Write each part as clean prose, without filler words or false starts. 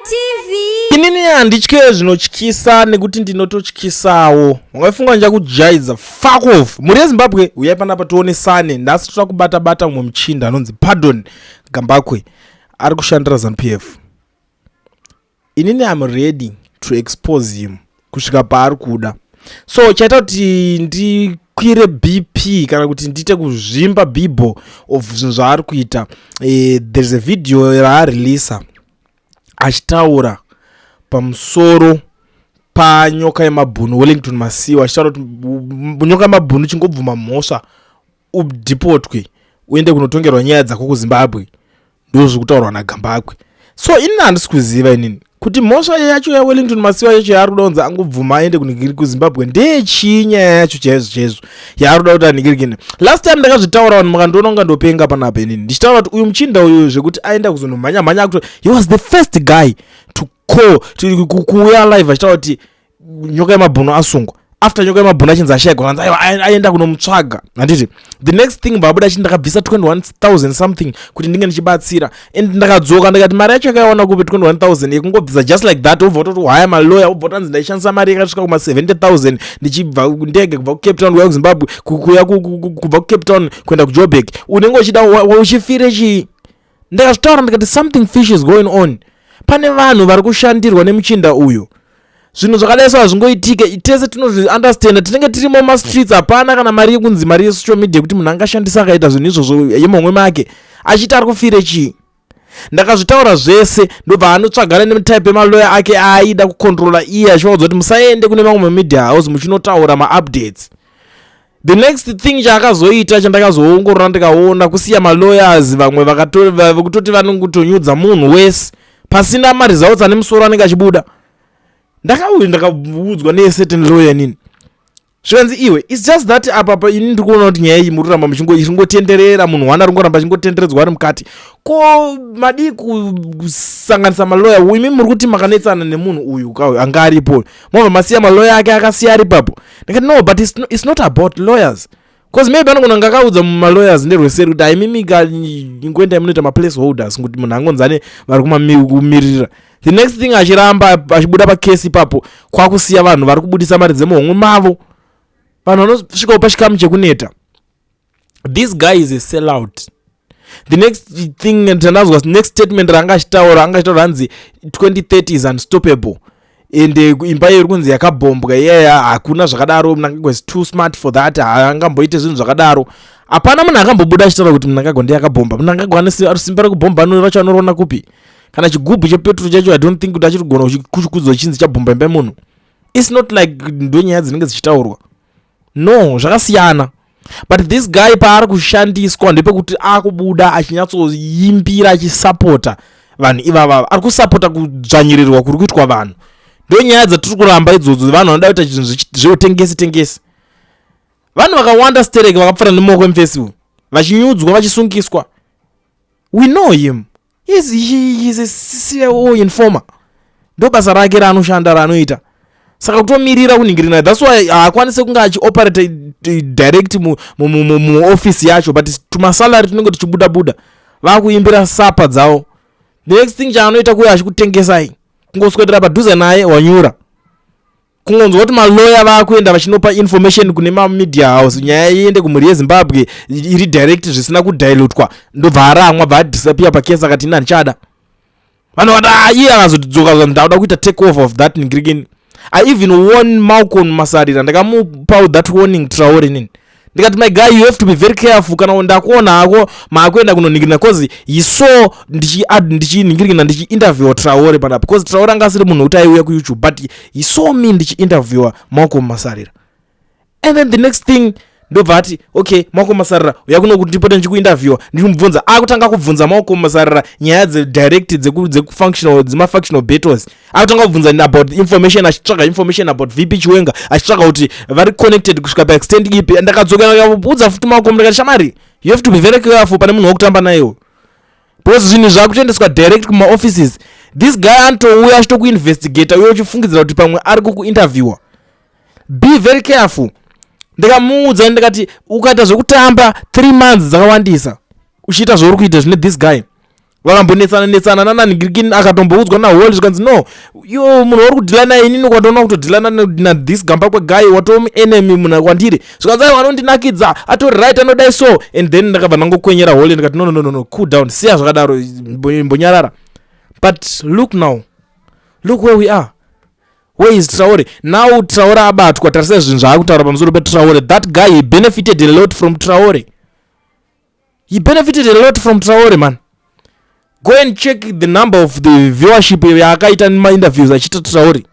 TV. Inini handitye zvinotyisa nekuti ndinototyisawo. Wakafunga nja kujaiza fuck off. Muri Zimbabwe uyai panapa tionesane. Ndasi toda kubata mumwe muchinda anonzi pardon Gambakwe ari kushandira ZANU-PF. Inini am ready to expose him kusvika paari kuda. So chaita kuti ndikwire BP kana kuti ndite kuzvimba bible of zvinhu zvaari kuita. There's a video raareleasa achitaura pamusoro paNyokayemabhunu Wellington Masiwa achitaura kuti Nyokayemabhunu chingobvuma mhosva udhipotwe uende kunotongerwa nyaya dzako kuZimbabwe ndozvo kutaurwa naGambakwe. So inini handisi kuziva inini kuti mhosva yacho ya Wellington Masiwa yacho yaari kuda kunzi angobvuma aende kuZimbabwe ndechii nyaya yacho chaizvo yaari kuda kuti anikirikine. Last time ndakazvitaura vanhu mukandiona kunga ndopenga panapa inini ndichitaura kuti uyu muchinda uyu zvekuti aenda kuzonomhanya kuti he was the first guy to call kuuya live achitaura kuti Nyokayemabhunu asungwa. After Nyokayemabhunu achinzi ashayigwa kanzi aenda kunomutsvaga. Handiti the next thing babuda achiti ndakabvisa 21,000 something kuti ndinge ndichibatsira and ndakadzoka ndikati mari yacho yakaona kupe 21,000 yekungobvisa just like that obva utoti haya malawyer obva utanzi ndaishandisa mari yakasvika kuma 70,000 ndichibva ndege kubva kuCape Town kuya kuZimbabwe kuya kubva kuCape Town kuenda kuJoburg unenge uchida uchifire chii. Ndakazvitaura ndikati something fish is going on. Pane vanhu vari kushandirwa nemuchinda uyu. Zvinhu zvakadaisa hazvingoitike tese tinozviunderstand tinenge tiri mumastreets hapana kana mari yekunzi mari yesocial media kuti munhu angashandisa akaita zvinhu izvozvo yemomwe make achiti ari kufire chii. Ndakazvitaura zvese ndobva anotsvagana nemutype yemalawyer ake aida kucontrola iye achivaudza kuti musaende kune mamwe media house muchinotaura maupdates. The next thing chaakazoita chandakazoongorora ndikaona kusiya malawyers vamwe vakutoti vanongotonyudza munhu wese pasina maresults ane musoro anenge achibuda. Ndakaudzwa necertain lawyer nini zvikanzi iwe it's just that apa ini ndikuona kuti nyaya iyi muri kuramba muchingotenderera munhu wana ringoramba achingotenderedzwa ari mukati ko madi kusanganisa malawyer imi muri kuti makanetsana nemunhu uyu anga aripo mobva masiya malawyer ake akasiya ari papo. Ndikati no but it's not about lawyers because maybe anogona ngakaudza mumalawyers nderweseri kuti aimimika ingoenda imunoita maplace holders kuti munhu angonzane vari kumirira. The next thing achiramba achibuda pakesi papo kwakusiya vanhu vari kubudisa mari dzemuhomwe mavo vanhu vanosvikawo pachikamu chekuneta. This guy is a sellout. The next thing ndandazwa next statement ranga achitaura hanzi 2030 is unstoppable and imba iri kunzi yakabhombwa hakuna zvakadaro munhu was too smart for that haangamboite zvinhu zvakadaro. Hapana munhu akambobuda achitaura kuti munhu yakabhomba munhu angagona simba rekubhomba racho anoriona kupi kana chigubhu chepetrol chacho I don't think kuti achiri kugona kuchikudzwa chinzi chabhomba imba yemunhu. It's not like ndonyaya dzinenge dzichitaurwa no zvakasiyana. But this guy paari kushandiswa ndepekuti akubuda achinyatsoimbira achisapota vanhu ivava ari kusapota kudzvanyirirwa kuri kuitwa vanhu. Ndonyaya dzatiri kuramba idzodzo vanhu vanoda kuita zvinhu zveutengesi. Vanhu vakawanda stereke vakapfara nemoko emufestival vachinyudzwa vachisungiswa. We know him. He's a CEO informer. Ndo basa rake raanoshanda raanoita. Saka kutomirira kuningirina that's why haakwanise kunga achioperate direct mu office yacho but tumasalary tunenge tuchibuda vakuimbira sapa dzavo. The next thing chaanoita kuya achikutengesai kungoswedera padhuze naye wanyura kungonzwa kuti malawyer vakuenda vachinopa information kune mamedia house nyaya iende kumhuri yeZimbabwe iri direct zvisina kudilutwa ndobva aramwa bva disappear pakesi akati ina ndichada vanhu vada iye akazodzoka ndauda kuita take off of that ningirikini. I even warn Malcolm Masarira ndakamupa that warning Traore nini ndikati my guy you have to be very careful kana ndakuona ako maakwenda kunoningirina because he saw ndichiningirina ndichi-interview Traore panapa because Traore angasiri munhu kuti aiuya ku YouTube but he saw me ndichi-interview Malcolm Masarira and then the next thing ndobva ati okay Malcolm Masarira uya kuno kuti ndipote ndichikuinterview ndichimubvunza akutanga kubvunza Malcolm Masarira nyaya direct dzekufunctional dzema-functional battles akutanga kubvunza about information achitsvaga information about VP Chiwenga achitsvaga kuti vari connected kusvika paextend ipi ndakadzoka ndikabvunza futi Malcolm ndikati shamari you have to be very careful pane munhu wokutamba nayewo because zvinhu zvakutendeswa direct kuma offices. This guy antouya achitokuinvestigata uye uchifungidzira kuti pamwe ari kukuinterviewa. Be very careful. Ndikamuudza ndikati ukaita zvekutamba 3 months dzakawandisa uchiita zvauri kuita zvine this guy vakambonetsana nananingirikini akatomboudzwa naHall zvikanzi no yo munhu uri kudhila naye inini kwatoona kutodhila na this Gambakwe guy watomu enemy muna kwandiri zvikanzi ai vanondinakidza atori right anodai so and then ndakabva ndangokwenyera Hall ndikati no cool down siya zvakadaro mbonyarara. But look now, look where we are. Where is Traore? Now Traore abatwa tarisa zvinhu zvaakutaura pamusoro peTraore. That guy, he benefited a lot from Traore. He benefited a lot from Traore, man. Go and check the number of the viewership yaakaita nemainterviews achita Traore.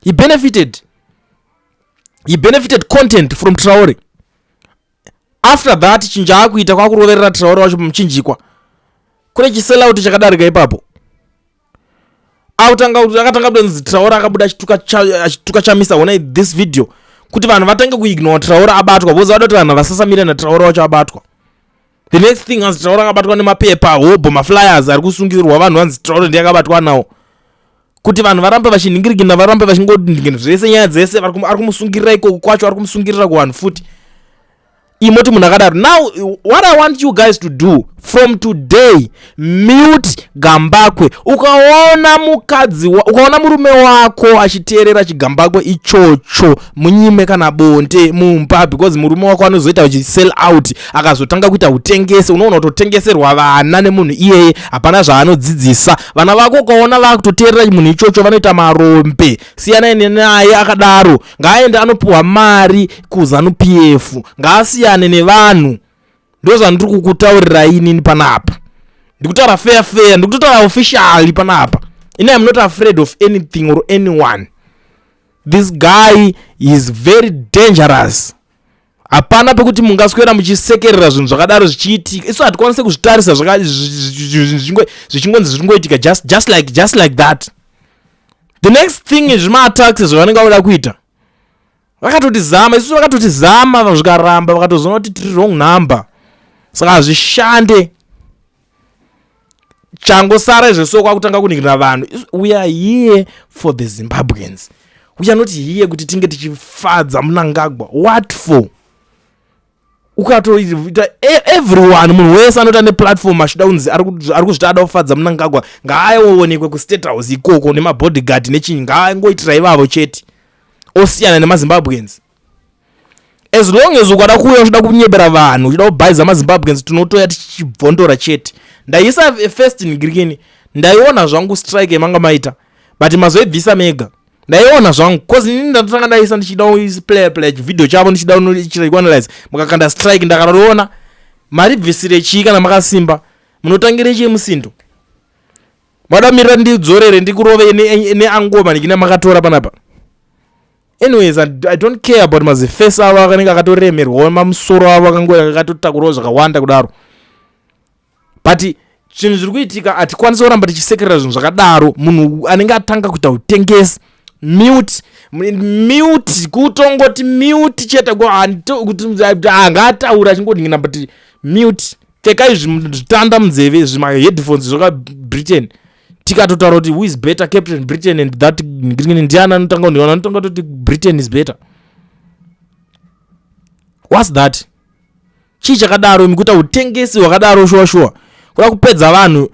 He benefited content from Traore. After that chinja akuita kwakuroverera Traore wacho pamuchinjikwa. Kune chiselauti chakadarika ipapo. Akatanga kudenzi Traore akabuda achituka chamisa ona this video kuti vanhu vatange kuignore Traore abatwa boza vadoti vanhu vasasamira na Traore wacho abatwa. The next thing is Traore akabatwa nemapepa hobo maflyers ari kusungirwa vanhu vanzi Traore ndiye akabatwa nawo kuti vanhu varambe vashiningirikina varambe vashingodingina zvese nyaya dzese ari kumusungirira ikoko kwacho ari kumusungirira kuvanhu futi imoti munhu akadaro. Now what I want you guys to do from today, mute Gambakwe. Ukaona murume wako achiteerera chigambakwe ichocho munyime kana bonde mumba, because murume wako anozoita uchi sell out akazotanga kuita utengese. Unoona kutotengeserwa vana nemunhu iyeye hapana zvaanodzidzisa. Vana vako ukaona vakutoteerera munhu ichocho vanoita marombe. Siyana naye akadaro, ngaaende anopuwa mari kuZANU-PF, ngaasiyane nevanhu. Ndo zvandiri kukutaurira inini panapa. Ndikutaura fair, ndikutaura officially panapa. I am not afraid of anything or anyone. This guy is very dangerous. Hapana pekuti mungaswera muchisekerera zvinhu zvakadaro zvichiitika. Isu hatikwanise kuzvitarisa zvichingoitika just like that. The next thing is zvima-attacks zvavanenge vauda kuita. Vakatotizama, isusu vakatotizama zvikaramba vakatozoona kuti tiri wrong number. Saka hazvishande. Changosara izvesoko kwakutanga kuningira vanhu. We are here for the Zimbabweans. We are not here kuti tinge tichifadza Mnangagwa. What for? Ukatoita everyone, munhu wese anota neplatform achida kunzi ari kuzvida kufadza Mnangagwa ngaaonekwe kuState House ikoko nemabodyguard nechinyi, ngaangoitira ivavo chete osiyana nemaZimbabweans. As long as ukada kuuya uchida kunyebera vanhu uchida kubhaiza maZimbabweans tunotoya tichibvondora chete. Ndaisa first ningirikini ndaiona zvangu strike yemanga maita, but mazoibvisa mega. Ndaiona zvangu cause nini ndatanga ndaisa ndichida play video chavo ndichida kuanalyze mukakanda strike ndakaraona maribvisire chii kana makasimba munotangire chemusindo. Madamirira ndidzorere ndikurove neangoma ndikina makatora panapa. Anyways, I don't care about mazifesa avo akanenge akatoremerwa mamusoro avo akangoya akatotakurawo zvakawanda kudaro. But chinhu zviri kuitika hatikwanisi kuramba tichisekerera zvinhu zvakadaro. Munhu anenge atanga kuita utengesi mute kutongoti mute chete kuti angataura achingodingina but mute. Pfekai zvitanda munzeve zvima headphones zvaka Britain. Tikatotaura kuti who is better, Captain Britain and that ndiana anotanga kundiona anotonga kuti Britain is better. What's that? Chii chakadaro mikuita utengesi wakadaro shuwa kuda kupedza vanhu.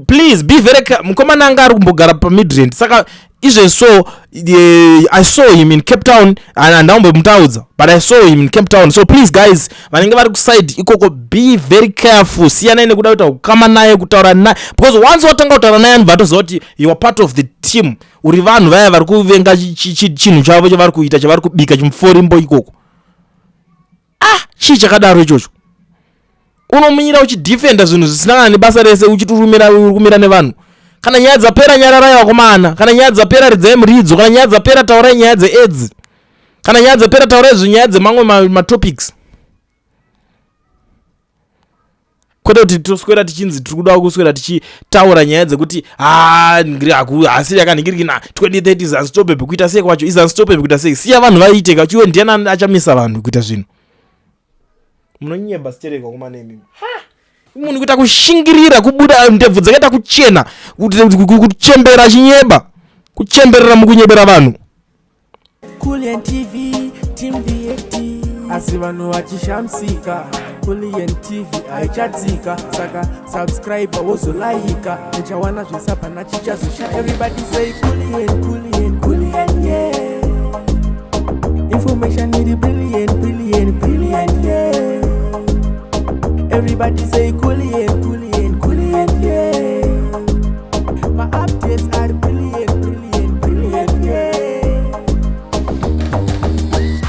Please be very mukomana anga ari kumbogara paMidrand. Saka izveso I saw him in Cape Town and ndaumbe mutaudza, but I saw him in Cape Town. So please guys, vanenge vari kuside ikoko, be very careful. Siyana ine kuda kuita kukama naye kutaura naye, because once watanga kutaura naye vanhu vatoziva kuti you are part of the team. Uri vanhu vaya vari kuvenga chinhu chavo chavari kuita chavari kubika chimuforimbo ikoko. Chii chakadaro ichocho? Unominyira uchidefenda zvinhu zvisina nebasa rese uchiturumira nevanhu. Kana nyaya dzapera nyararai vakomana, kana nyaya dzapera ridzai muridzo, kana nyaya dzapera taurai nyaya dzeAIDS, kana nyaya dzapera taurai zvinyaya dzemamwe matopics. Kwete kuti toswera tichinzi tiri kuda kuswera tichitaura nyaya dzekuti asi yakaningirikina 2030 is unstoppable kuita sei kwacho, is unstoppable kuita sei. Siya vanhu vaite kachiwe ndiani achamisa vanhu kuita zvinhu. Munonyemba stereka kumanemi. Munhu kuita kushingirira kubuda ndebvu dzakaita kuchena kuchembera chinyeba kuchemberera mukunyebera vanhu. Cool TV team VAT asi vanhu vachishamsika. Kulien TV aichatika saka subscribe wozo laika nechawana zvisapa nachichazisha. Everybody say Kulien, yeah. Information is brilliant, yeah. Everybody say Kulien.